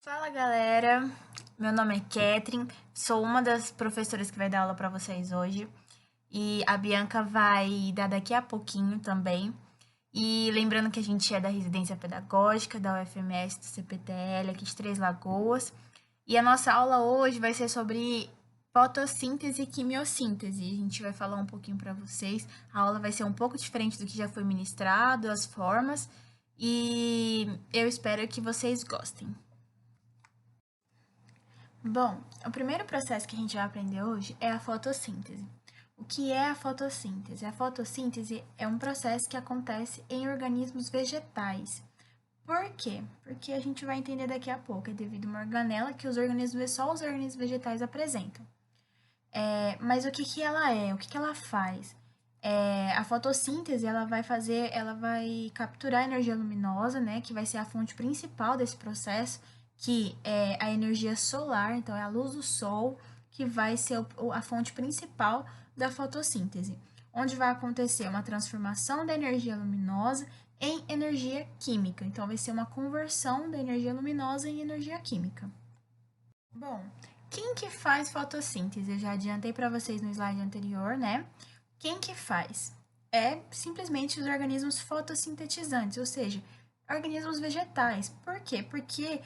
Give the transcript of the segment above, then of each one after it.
Fala galera, meu nome é Catherine, sou uma das professoras que vai dar aula para vocês hoje e a Bianca vai dar daqui a pouquinho também. E lembrando que a gente é da Residência Pedagógica da UFMS do CPTL aqui de Três Lagoas e a nossa aula hoje vai ser sobre fotossíntese e quimiossíntese. A gente vai falar um pouquinho para vocês. A aula vai ser um pouco diferente do que já foi ministrado, as formas, e eu espero que vocês gostem. Bom, o primeiro processo que a gente vai aprender hoje é a fotossíntese. O que é a fotossíntese? A fotossíntese é um processo que acontece em organismos vegetais. Por quê? Porque a gente vai entender daqui a pouco. É devido a uma organela que só os organismos vegetais apresentam. Mas o que que ela é? O que que ela faz? A fotossíntese, ela vai capturar a energia luminosa, né, que vai ser a fonte principal desse processo, que é a energia solar, então é a luz do sol, que vai ser a fonte principal da fotossíntese, onde vai acontecer uma transformação da energia luminosa em energia química. Então, vai ser uma conversão da energia luminosa em energia química. Bom, quem que faz fotossíntese? Eu já adiantei para vocês no slide anterior, né? Quem que faz? É simplesmente os organismos fotossintetizantes, ou seja, organismos vegetais. Por quê? Porque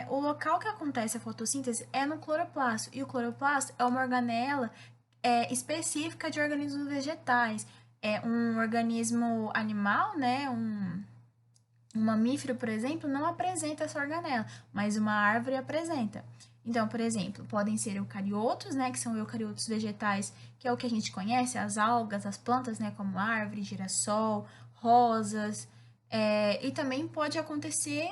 o local que acontece a fotossíntese é no cloroplasto, e o cloroplasto é uma organela específica de organismos vegetais. É um organismo animal, né? Um mamífero, por exemplo, não apresenta essa organela, mas uma árvore apresenta. Então, por exemplo, podem ser eucariotos, né, que são eucariotos vegetais, que é o que a gente conhece, as algas, as plantas, né, como árvore, girassol, rosas. E também pode acontecer,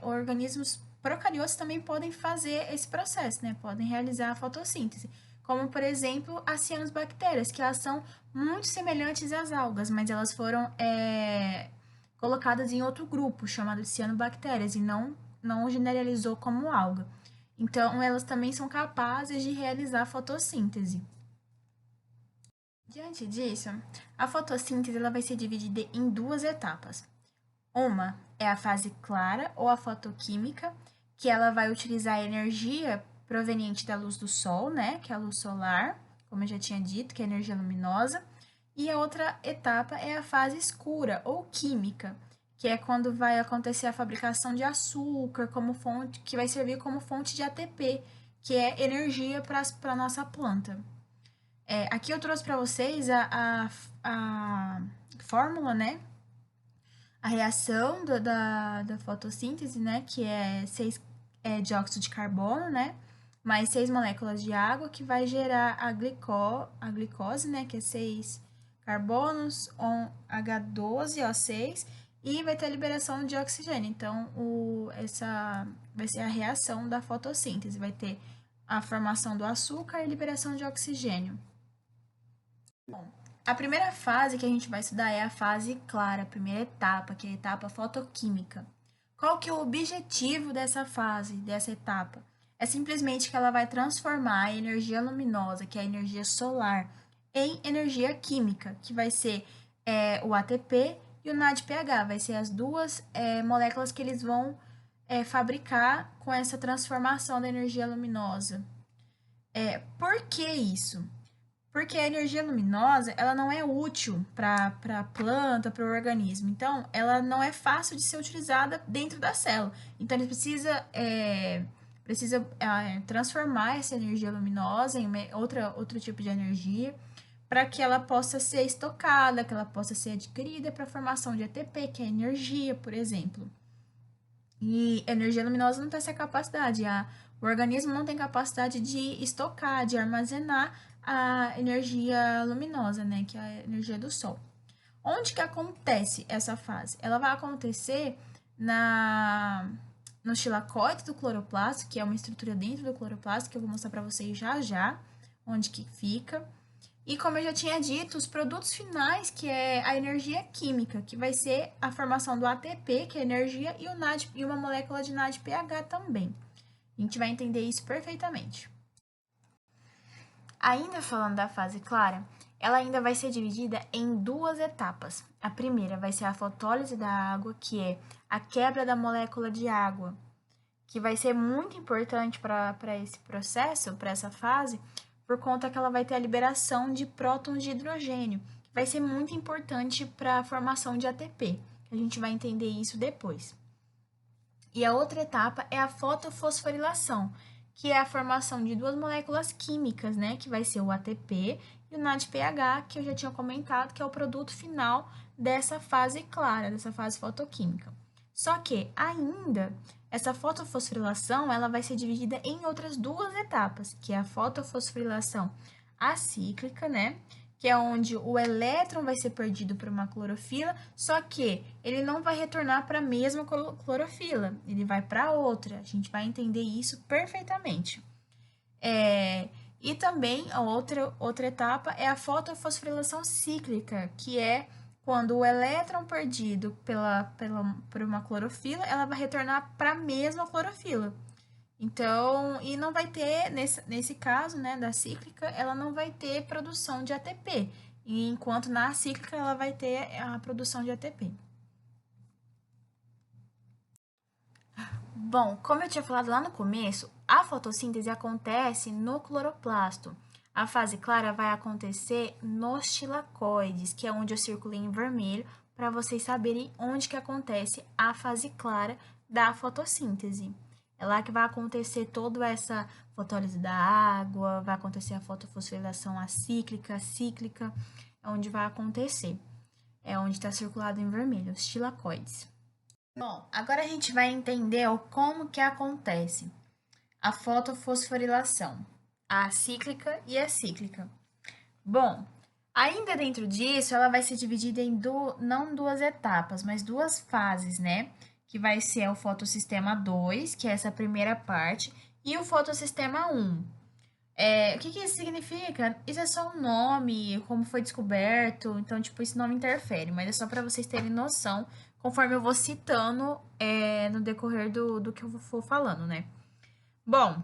organismos procariotos também podem fazer esse processo, né, podem realizar a fotossíntese. Como, por exemplo, as cianobactérias, que elas são muito semelhantes às algas, mas elas foram colocadas em outro grupo, chamado de cianobactérias, e não generalizou como alga. Então, elas também são capazes de realizar fotossíntese. Diante disso, a fotossíntese ela vai ser dividida em duas etapas. Uma é a fase clara ou a fotoquímica, que ela vai utilizar a energia proveniente da luz do sol, né, que é a luz solar, como eu já tinha dito, que é a energia luminosa. E a outra etapa é a fase escura ou química, que é quando vai acontecer a fabricação de açúcar como fonte, que vai servir como fonte de ATP, que é energia para a nossa planta. Aqui eu trouxe para vocês a fórmula, né? A reação da fotossíntese, né? Que é 6 dióxido de carbono, né? Mais 6 moléculas de água, que vai gerar a glicose, né? Que é 6 carbonos, H12O6, e vai ter a liberação de oxigênio. Então, essa vai ser a reação da fotossíntese. Vai ter a formação do açúcar e liberação de oxigênio. Bom, a primeira fase que a gente vai estudar é a fase clara, a primeira etapa, que é a etapa fotoquímica. Qual que é o objetivo dessa fase, dessa etapa? É simplesmente que ela vai transformar a energia luminosa, que é a energia solar, em energia química, que vai ser o ATP e o NADPH. Vai ser as duas moléculas que eles vão fabricar com essa transformação da energia luminosa. Por que isso? Porque a energia luminosa, ela não é útil para a planta, para o organismo. Então, ela não é fácil de ser utilizada dentro da célula. Então, ele precisa transformar essa energia luminosa em outro tipo de energia para que ela possa ser estocada, que ela possa ser adquirida para a formação de ATP, que é energia, por exemplo. E energia luminosa não tem essa capacidade. O organismo não tem capacidade de estocar, de armazenar a energia luminosa, né? Que é a energia do sol. Onde que acontece essa fase? Ela vai acontecer no xilacoide do cloroplasto, que é uma estrutura dentro do cloroplasto, que eu vou mostrar para vocês já já, onde que fica. E como eu já tinha dito, os produtos finais, que é a energia química, que vai ser a formação do ATP, que é energia, e, e uma molécula de NADPH também. A gente vai entender isso perfeitamente. Ainda falando da fase clara, ela ainda vai ser dividida em duas etapas. A primeira vai ser a fotólise da água, que é a quebra da molécula de água que vai ser muito importante para esse processo, para essa fase, por conta que ela vai ter a liberação de prótons de hidrogênio, que vai ser muito importante para a formação de ATP. A gente vai entender isso depois. E a outra etapa é a fotofosforilação, que é a formação de duas moléculas químicas, né, que vai ser o ATP e o NADPH, que eu já tinha comentado, que é o produto final dessa fase clara, dessa fase fotoquímica. Só que ainda essa fotofosforilação, ela vai ser dividida em outras duas etapas, que é a fotofosforilação acíclica, né, que é onde o elétron vai ser perdido por uma clorofila, só que ele não vai retornar para a mesma clorofila, ele vai para outra. A gente vai entender isso perfeitamente. E também a outra etapa é a fotofosforilação cíclica, que é quando o elétron perdido por uma clorofila, ela vai retornar para a mesma clorofila. Então, e não vai ter, nesse caso, né, da cíclica, ela não vai ter produção de ATP, enquanto na acíclica ela vai ter a produção de ATP. Bom, como eu tinha falado lá no começo, a fotossíntese acontece no cloroplasto. A fase clara vai acontecer nos tilacoides, que é onde eu circulei em vermelho, para vocês saberem onde que acontece a fase clara da fotossíntese. É lá que vai acontecer toda essa fotólise da água, vai acontecer a fotofosforilação acíclica, cíclica, é onde vai acontecer. É onde está circulado em vermelho, os tilacoides. Bom, agora a gente vai entender como que acontece a fotofosforilação, a cíclica e a cíclica. Bom, ainda dentro disso, ela vai ser dividida em não duas etapas, mas duas fases, né? Que vai ser o fotossistema 2, que é essa primeira parte, e o fotossistema 1. O que isso significa? Isso é só um nome, como foi descoberto, então, tipo, isso não interfere, mas é só para vocês terem noção, conforme eu vou citando no decorrer do que eu for falando, né? Bom,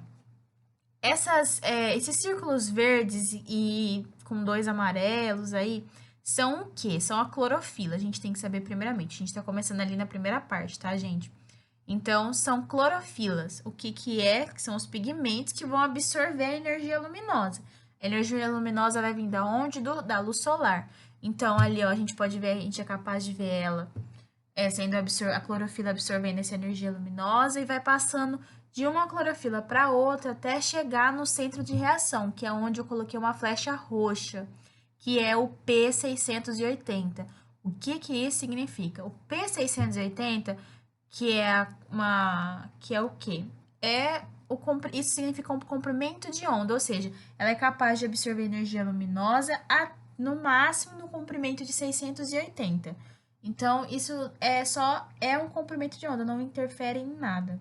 esses círculos verdes e com dois amarelos aí, são o quê? São a clorofila, a gente tem que saber primeiramente. A gente tá começando ali na primeira parte, tá, gente? Então, são clorofilas. O que que é? Que são os pigmentos que vão absorver a energia luminosa. A energia luminosa vai vir da onde? Da luz solar. Então, ali, ó, a gente pode ver, a gente é capaz de ver ela sendo a clorofila absorvendo essa energia luminosa e vai passando de uma clorofila para outra até chegar no centro de reação, que é onde eu coloquei uma flecha roxa, que é o P680. O que que isso significa? O P680, que é o quê? Isso significa um comprimento de onda, ou seja, ela é capaz de absorver energia luminosa no máximo no comprimento de 680. Então, isso é um comprimento de onda, não interfere em nada.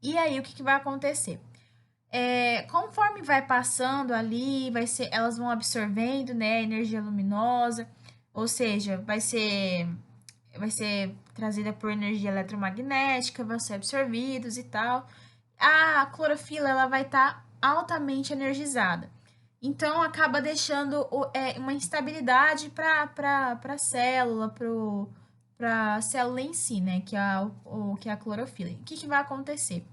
E aí, o que vai acontecer? Conforme vai passando ali, elas vão absorvendo, né, energia luminosa, ou seja, vai ser trazida por energia eletromagnética, vão ser absorvidos e tal. A clorofila, ela vai estar altamente energizada. Então, acaba deixando uma instabilidade para a célula, para a célula em si, né? Que é a clorofila. O que vai acontecer?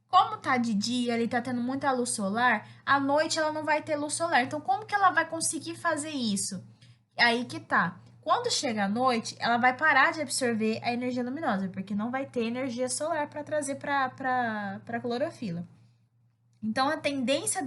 Como tá de dia, ele tá tendo muita luz solar, à noite ela não vai ter luz solar. Então, como que ela vai conseguir fazer isso? Aí que tá. Quando chega a noite, ela vai parar de absorver a energia luminosa, porque não vai ter energia solar para trazer para a clorofila. Então, a tendência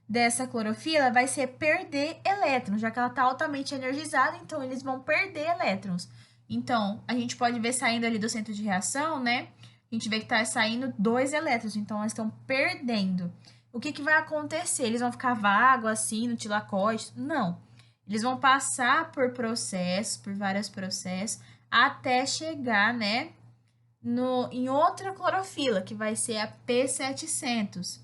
dessa clorofila vai ser perder elétrons, já que ela está altamente energizada, então eles vão perder elétrons. Então, a gente pode ver saindo ali do centro de reação, né? A gente vê que está saindo 2 elétrons, então elas estão perdendo. O que vai acontecer? Eles vão ficar vagos assim no tilacoide? Não. Eles vão passar por processos, por vários processos, até chegar, né, em outra clorofila, que vai ser a P700,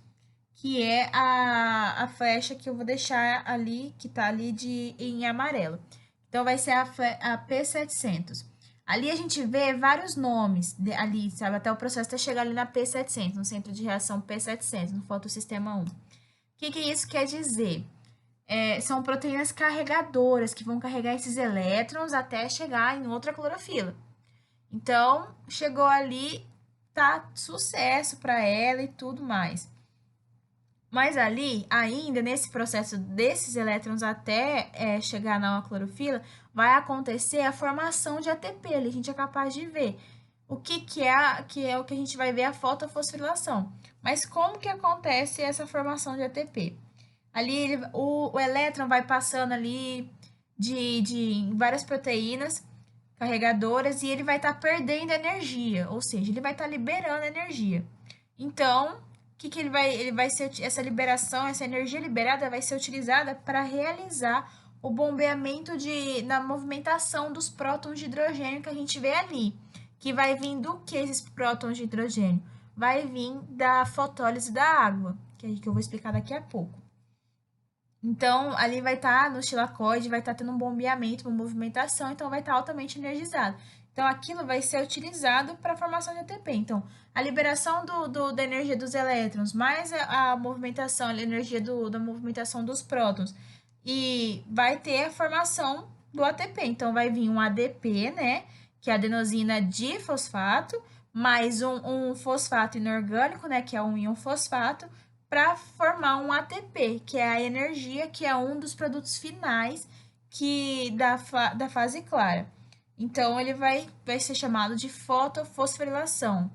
que é a flecha que eu vou deixar ali, que tá ali em amarelo. Então, vai ser a P700. Ali a gente vê vários nomes, ali, sabe, até o processo até chegar ali na P700, no centro de reação P700, no fotossistema 1. O que isso quer dizer? São proteínas carregadoras que vão carregar esses elétrons até chegar em outra clorofila. Então, chegou ali, tá sucesso para ela e tudo mais. Mas ali, ainda nesse processo desses elétrons até chegar na clorofila, vai acontecer a formação de ATP. Ali a gente é capaz de ver o que é o que a gente vai ver a fotofosforilação. Mas como que acontece essa formação de ATP? Ali o elétron vai passando ali de várias proteínas carregadoras e ele vai estar perdendo energia, ou seja, ele vai estar liberando energia. Então, que ele vai ser essa liberação, essa energia liberada vai ser utilizada para realizar o bombeamento na movimentação dos prótons de hidrogênio que a gente vê ali, que vai vir do que esses prótons de hidrogênio? Vai vir da fotólise da água, que eu vou explicar daqui a pouco. Então, ali vai estar no estilacoide, vai estar tendo um bombeamento, uma movimentação, então vai estar altamente energizado. Então, aquilo vai ser utilizado para a formação de ATP. Então, a liberação da energia dos elétrons, mais a movimentação, a energia da movimentação dos prótons, e vai ter a formação do ATP. Então, vai vir um ADP, né, que é adenosina difosfato, mais um fosfato inorgânico, né, que é um íon fosfato, para formar um ATP, que é a energia, que é um dos produtos finais da fase clara. Então, ele vai ser chamado de fotofosforilação.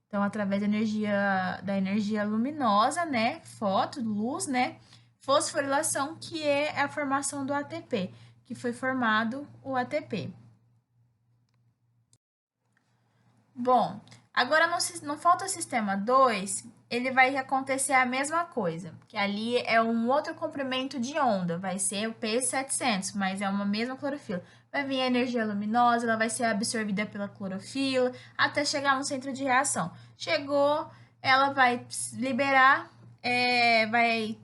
Então, através da energia luminosa, né, foto, luz, né, fosforilação, que é a formação do ATP, que foi formado o ATP. Bom, agora no fotossistema 2, ele vai acontecer a mesma coisa, que ali é um outro comprimento de onda, vai ser o P700, mas é uma mesma clorofila. Vai vir a energia luminosa, ela vai ser absorvida pela clorofila até chegar no centro de reação. Chegou, ela vai liberar, vai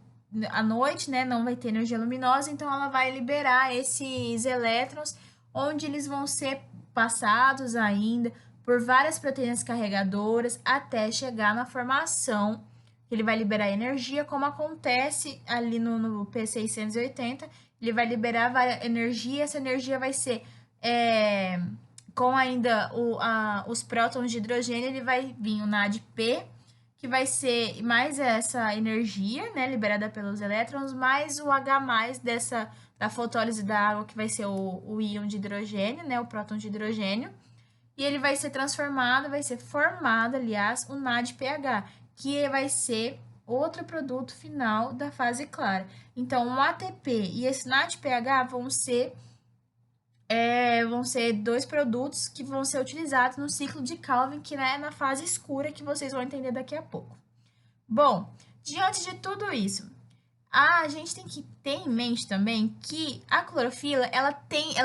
à noite, né? Não vai ter energia luminosa, então ela vai liberar esses elétrons, onde eles vão ser passados ainda por várias proteínas carregadoras até chegar na formação. Ele vai liberar energia, como acontece ali no P680, ele vai liberar energia, essa energia vai ser com ainda os prótons de hidrogênio, ele vai vir o NADP, que vai ser mais essa energia, né, liberada pelos elétrons, mais o H+, da fotólise da água, que vai ser o íon de hidrogênio, né, o próton de hidrogênio, e ele vai ser transformado, vai ser formado, aliás, o NADPH, que vai ser outro produto final da fase clara. Então, o ATP e esse NADPH vão ser dois produtos que vão ser utilizados no ciclo de Calvin, que é na fase escura, que vocês vão entender daqui a pouco. Bom, diante de tudo isso, a gente tem que ter em mente também que a clorofila, ela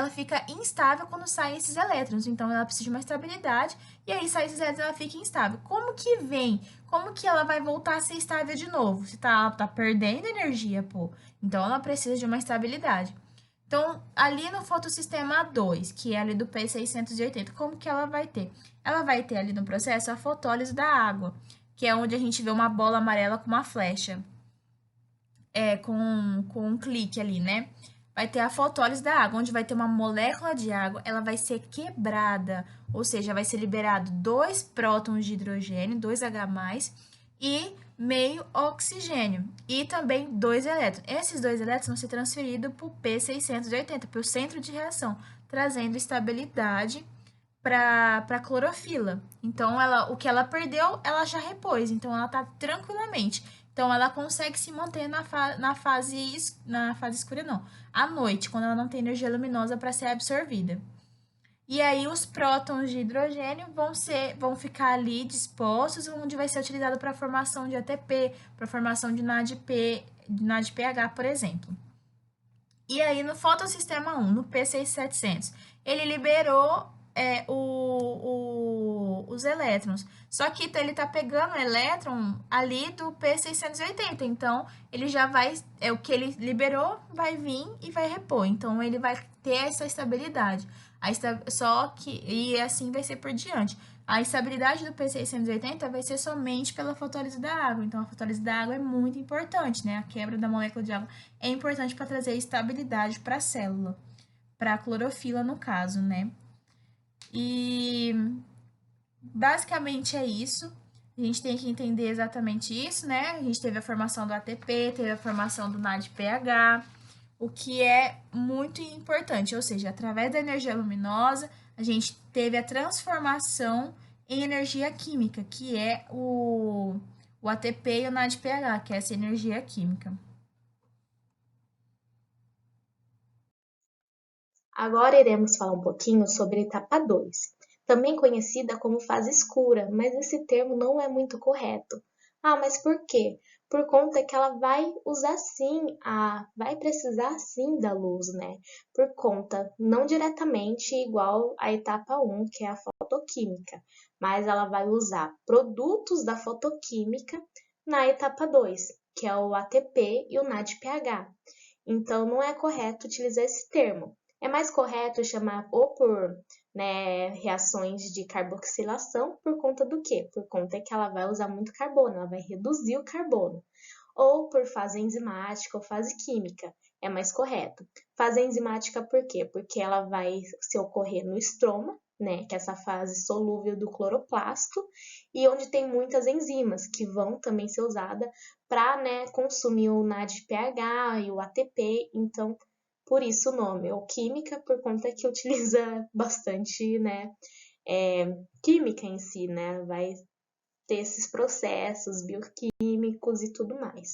fica instável quando saem esses elétrons, então ela precisa de uma estabilidade, e aí sai esses elétrons, ela fica instável. Como que vem? Como que ela vai voltar a ser estável de novo? Se ela tá perdendo energia, pô. Então ela precisa de uma estabilidade. Então, ali no fotossistema 2, que é ali do P680, como que ela vai ter? Ela vai ter ali no processo a fotólise da água, que é onde a gente vê uma bola amarela com uma flecha com um clique ali, né? Vai ter a fotólise da água, onde vai ter uma molécula de água, ela vai ser quebrada, ou seja, vai ser liberado 2 prótons de hidrogênio, 2H+, e meio oxigênio, e também 2 elétrons. Esses 2 elétrons vão ser transferidos para o P680, para o centro de reação, trazendo estabilidade para a clorofila. Então, o que ela perdeu, ela já repôs, então ela está tranquilamente. Então, ela consegue se manter na fase escura, não. À noite, quando ela não tem energia luminosa para ser absorvida. E aí, os prótons de hidrogênio vão ficar ali dispostos, onde vai ser utilizado para a formação de ATP, para a formação de NADPH, por exemplo. E aí, no fotossistema 1, no P6700, ele liberou os elétrons. Só que ele está pegando o elétron ali do P680. Então, ele já vai... o que ele liberou vai vir e vai repor. Então, ele vai ter essa estabilidade. E assim vai ser por diante. A estabilidade do P680 vai ser somente pela fotólise da água. Então, a fotólise da água é muito importante, né? A quebra da molécula de água é importante para trazer estabilidade para a célula, para a clorofila, no caso, né? E Basicamente é isso. A gente tem que entender exatamente isso, né? A gente teve a formação do ATP, teve a formação do NADPH, o que é muito importante, ou seja, através da energia luminosa, a gente teve a transformação em energia química, que é o ATP e o NADPH, que é essa energia química. Agora iremos falar um pouquinho sobre etapa 2, também conhecida como fase escura, mas esse termo não é muito correto. Ah, mas por quê? Por conta que ela vai usar sim, vai precisar sim da luz, né? Por conta, não diretamente igual à etapa 1, que é a fotoquímica, mas ela vai usar produtos da fotoquímica na etapa 2, que é o ATP e o NADPH. Então, não é correto utilizar esse termo. É mais correto chamar ou por, né, reações de carboxilação, por conta do quê? Por conta que ela vai usar muito carbono, ela vai reduzir o carbono. Ou por fase enzimática ou fase química, é mais correto. Fase enzimática por quê? Porque ela vai se ocorrer no estroma, né, que é essa fase solúvel do cloroplasto, e onde tem muitas enzimas que vão também ser usadas para, né, consumir o NADPH e o ATP, então por isso o nome, ou química, por conta que utiliza bastante, né, química em si, né, vai ter esses processos bioquímicos e tudo mais.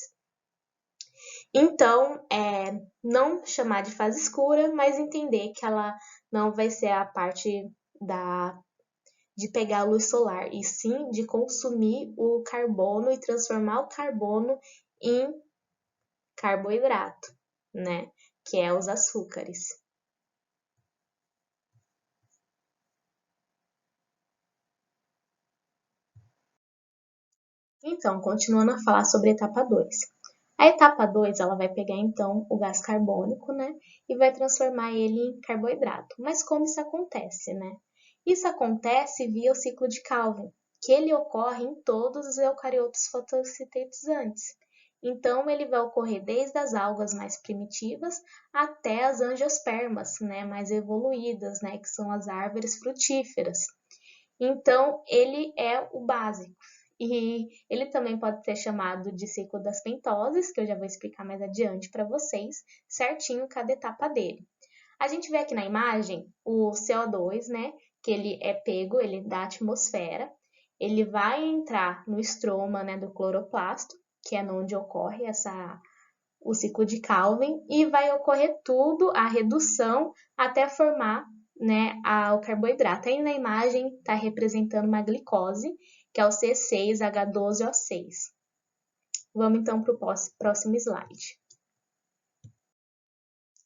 Então, não chamar de fase escura, mas entender que ela não vai ser a parte de pegar a luz solar, e sim de consumir o carbono e transformar o carbono em carboidrato, né? Que é os açúcares. Então, continuando a falar sobre a etapa 2. A etapa 2, ela vai pegar então o gás carbônico, né, e vai transformar ele em carboidrato. Mas como isso acontece, né? Isso acontece via o ciclo de Calvin, que ele ocorre em todos os eucariotos fotossintetizantes. Então, ele vai ocorrer desde as algas mais primitivas até as angiospermas, né, mais evoluídas, né, que são as árvores frutíferas. Então, ele é o básico. E ele também pode ser chamado de ciclo das pentoses, que eu já vou explicar mais adiante para vocês, certinho cada etapa dele. A gente vê aqui na imagem o CO2, né, que ele é pego, ele da atmosfera, ele vai entrar no estroma, né, do cloroplasto, que é onde ocorre o ciclo de Calvin, e vai ocorrer tudo, a redução, até formar, né, o carboidrato. Aí na imagem está representando uma glicose, que é o C6H12O6. Vamos então para o próximo slide.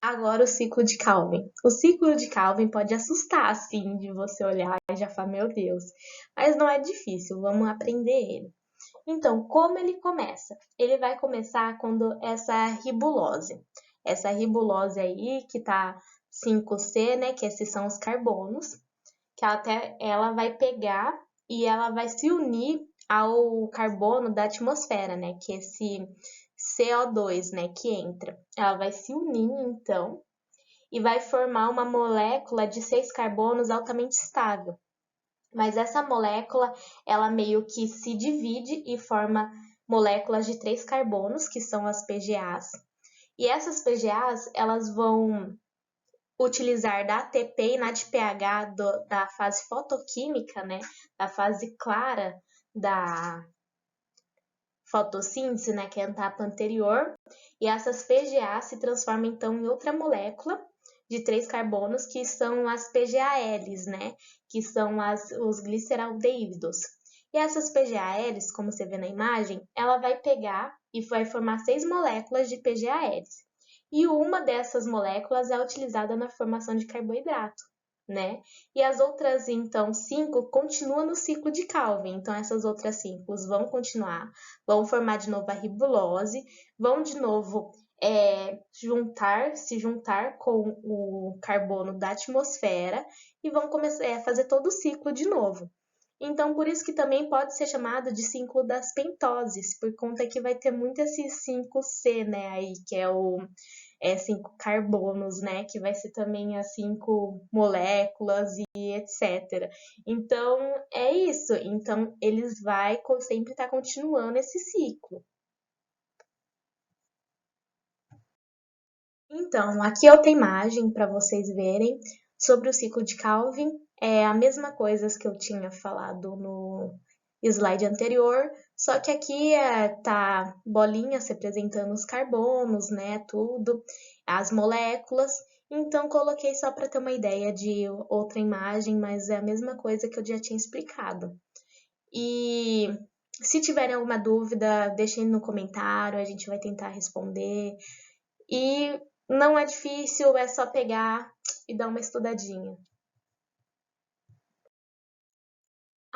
Agora o ciclo de Calvin. O ciclo de Calvin pode assustar, assim, de você olhar e já falar, meu Deus. Mas não é difícil, vamos aprender ele. Então, como ele começa? Ele vai começar quando essa ribulose aí, que tá 5C, né, que esses são os carbonos, que ela vai pegar e ela vai se unir ao carbono da atmosfera, né, que é esse CO2, né, que entra. Ela vai se unir, então, e vai formar uma molécula de 6 carbonos altamente estável. Mas essa molécula, ela meio que se divide e forma moléculas de 3 carbonos, que são as PGAs. E essas PGAs, elas vão utilizar da ATP e NADPH da fase fotoquímica, né, da fase clara da fotossíntese, né, que é a etapa anterior, e essas PGAs se transformam então em outra molécula de 3 carbonos, que são as PGALs, né, que são os gliceraldeídos. E essas PGALs, como você vê na imagem, ela vai pegar e vai formar 6 moléculas de PGALs. E uma dessas moléculas é utilizada na formação de carboidrato, né? E as outras, então, 5 continuam no ciclo de Calvin. Então, essas outras 5 vão continuar, vão formar de novo a ribulose, vão de novo se juntar com o carbono da atmosfera e vão começar a fazer todo o ciclo de novo. Então, por isso que também pode ser chamado de ciclo das pentoses, por conta que vai ter muito esse 5C, né, aí, que é cinco carbonos, né? Que vai ser também as 5 moléculas e etc. Então, é isso. Então, eles vai sempre estar continuando esse ciclo. Então, aqui outra imagem para vocês verem sobre o ciclo de Calvin. É a mesma coisa que eu tinha falado no slide anterior, só que aqui tá bolinhas representando os carbonos, né, tudo, as moléculas. Então, coloquei só para ter uma ideia de outra imagem, mas é a mesma coisa que eu já tinha explicado. E se tiverem alguma dúvida, deixem no comentário, a gente vai tentar responder. E não é difícil, é só pegar e dar uma estudadinha.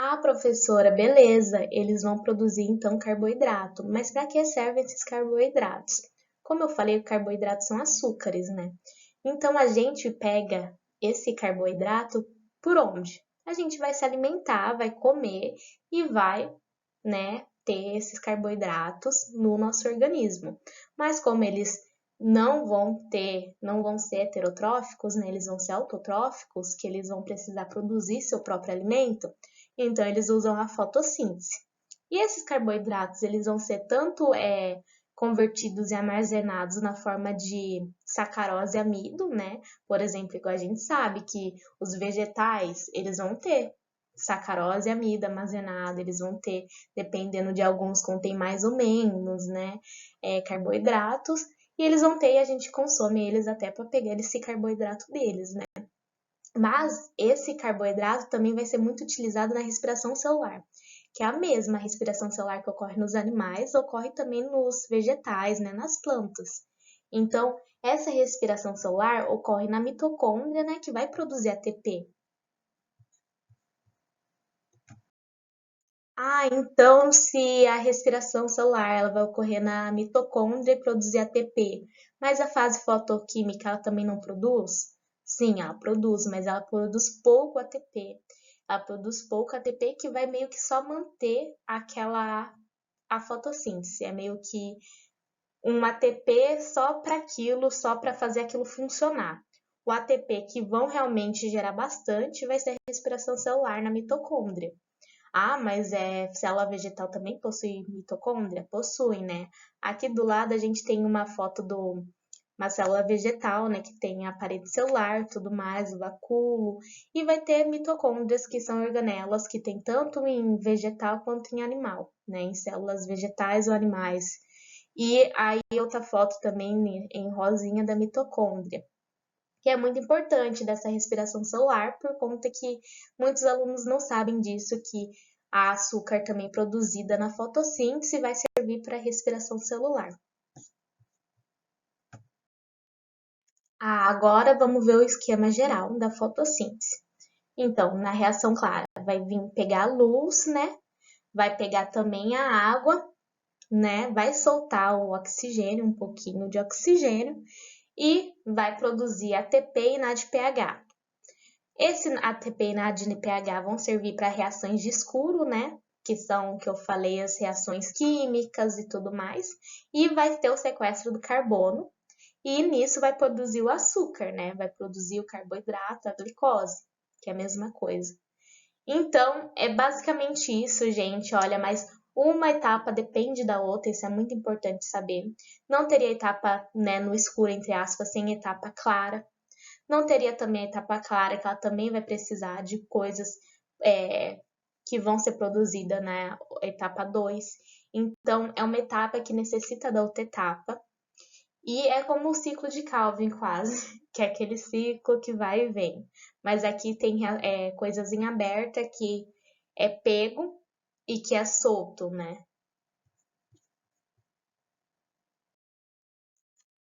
Ah, professora, beleza, eles vão produzir então carboidrato, mas para que servem esses carboidratos? Como eu falei, carboidratos são açúcares, né? Então a gente pega esse carboidrato por onde? A gente vai se alimentar, vai comer e vai, né, ter esses carboidratos no nosso organismo. Mas como eles não vão ser heterotróficos, né? Eles vão ser autotróficos, que eles vão precisar produzir seu próprio alimento, então eles usam a fotossíntese. E esses carboidratos, eles vão ser tanto convertidos e armazenados na forma de sacarose e amido, né? Por exemplo, igual a gente sabe que os vegetais, eles vão ter sacarose e amido armazenado, eles vão ter, dependendo de alguns, contém mais ou menos, né? Carboidratos, e eles vão ter e a gente consome eles até para pegar esse carboidrato deles, né? Mas esse carboidrato também vai ser muito utilizado na respiração celular, que é a mesma respiração celular que ocorre nos animais, ocorre também nos vegetais, né, nas plantas. Então, essa respiração celular ocorre na mitocôndria, né, que vai produzir ATP. Ah, então se a respiração celular ela vai ocorrer na mitocôndria e produzir ATP, mas a fase fotoquímica ela também não produz? Sim, ela produz, mas ela produz pouco ATP. Ela produz pouco ATP que vai meio que só manter a fotossíntese. É meio que um ATP só para aquilo, só para fazer aquilo funcionar. O ATP que vão realmente gerar bastante vai ser a respiração celular na mitocôndria. Ah, mas célula vegetal também possui mitocôndria? Possui, né? Aqui do lado a gente tem uma foto de uma célula vegetal, né? Que tem a parede celular, tudo mais, o vacúolo. E vai ter mitocôndrias, que são organelas que tem tanto em vegetal quanto em animal, né? Em células vegetais ou animais. E aí outra foto também em rosinha da mitocôndria, que é muito importante dessa respiração celular, por conta que muitos alunos não sabem disso, que a açúcar também produzida na fotossíntese vai servir para a respiração celular. Agora vamos ver o esquema geral da fotossíntese. Então, na reação clara, vai vir pegar a luz, né? Vai pegar também a água, né? Vai soltar o oxigênio, um pouquinho de oxigênio, e vai produzir ATP e NADPH. Esse ATP e NADPH vão servir para reações de escuro, né? Que são, que eu falei, as reações químicas e tudo mais. E vai ter o sequestro do carbono. E nisso vai produzir o açúcar, né? Vai produzir o carboidrato, a glicose, que é a mesma coisa. Então, é basicamente isso, gente. Olha, mas uma etapa depende da outra, isso é muito importante saber. Não teria etapa, né, no escuro, entre aspas, sem etapa clara. Não teria também a etapa clara, que ela também vai precisar de coisas que vão ser produzidas na etapa 2. Então, é uma etapa que necessita da outra etapa. E é como o ciclo de Calvin, quase, que é aquele ciclo que vai e vem. Mas aqui tem coisas em aberta que é pego e que é solto, né?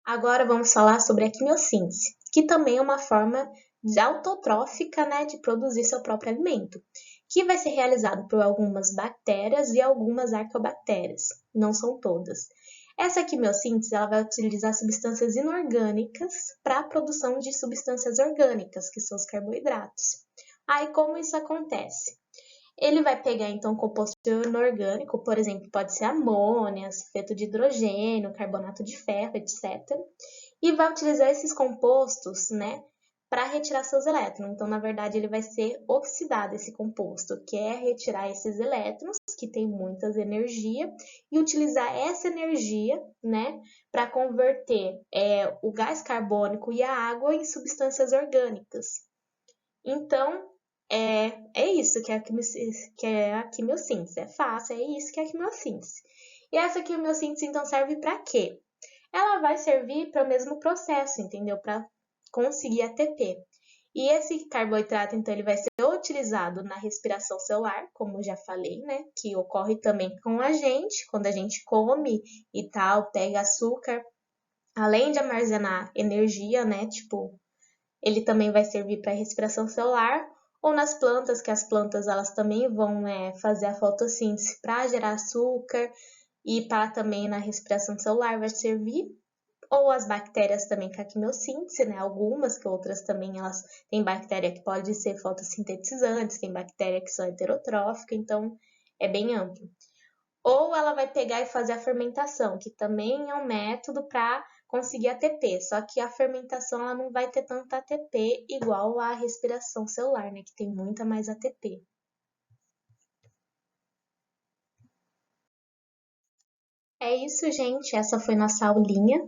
Agora vamos falar sobre a quimiossíntese, que também é uma forma autotrófica, né, de produzir seu próprio alimento, que vai ser realizado por algumas bactérias e algumas arqueobactérias, não são todas. Essa quimiossíntese ela vai utilizar substâncias inorgânicas para a produção de substâncias orgânicas, que são os carboidratos. Aí como isso acontece? Ele vai pegar então composto inorgânico, por exemplo, pode ser amônia, sulfeto de hidrogênio, carbonato de ferro, etc. e vai utilizar esses compostos, né, para retirar seus elétrons. Então, na verdade, ele vai ser oxidado esse composto, que é retirar esses elétrons, que tem muitas energia, e utilizar essa energia, né, para converter o gás carbônico e a água em substâncias orgânicas. Então, é isso que é a quimiossíntese. É fácil, é isso que é a quimiossíntese. E essa quimiossíntese, então, serve para quê? Ela vai servir para o mesmo processo, entendeu? Para conseguir ATP. E esse carboidrato, então, ele vai ser utilizado na respiração celular, como já falei, né? Que ocorre também com a gente, quando a gente come e tal, pega açúcar. Além de armazenar energia, né? Tipo, ele também vai servir para respiração celular, ou nas plantas, que as plantas elas também vão fazer a fotossíntese para gerar açúcar e para também na respiração celular vai servir, ou as bactérias também com a quimiossíntese, né? Algumas, que outras também elas têm bactéria que pode ser fotossintetizantes, tem bactéria que são heterotrófica, então é bem amplo. Ou ela vai pegar e fazer a fermentação, que também é um método para conseguir ATP, só que a fermentação ela não vai ter tanta ATP igual a respiração celular, né, que tem muita mais ATP. É isso, gente, essa foi nossa aulinha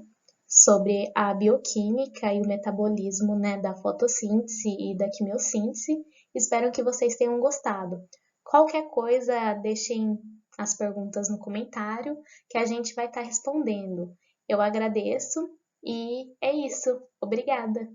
sobre a bioquímica e o metabolismo, né, da fotossíntese e da quimiossíntese. Espero que vocês tenham gostado. Qualquer coisa, deixem as perguntas no comentário que a gente vai estar respondendo. Eu agradeço e é isso. Obrigada!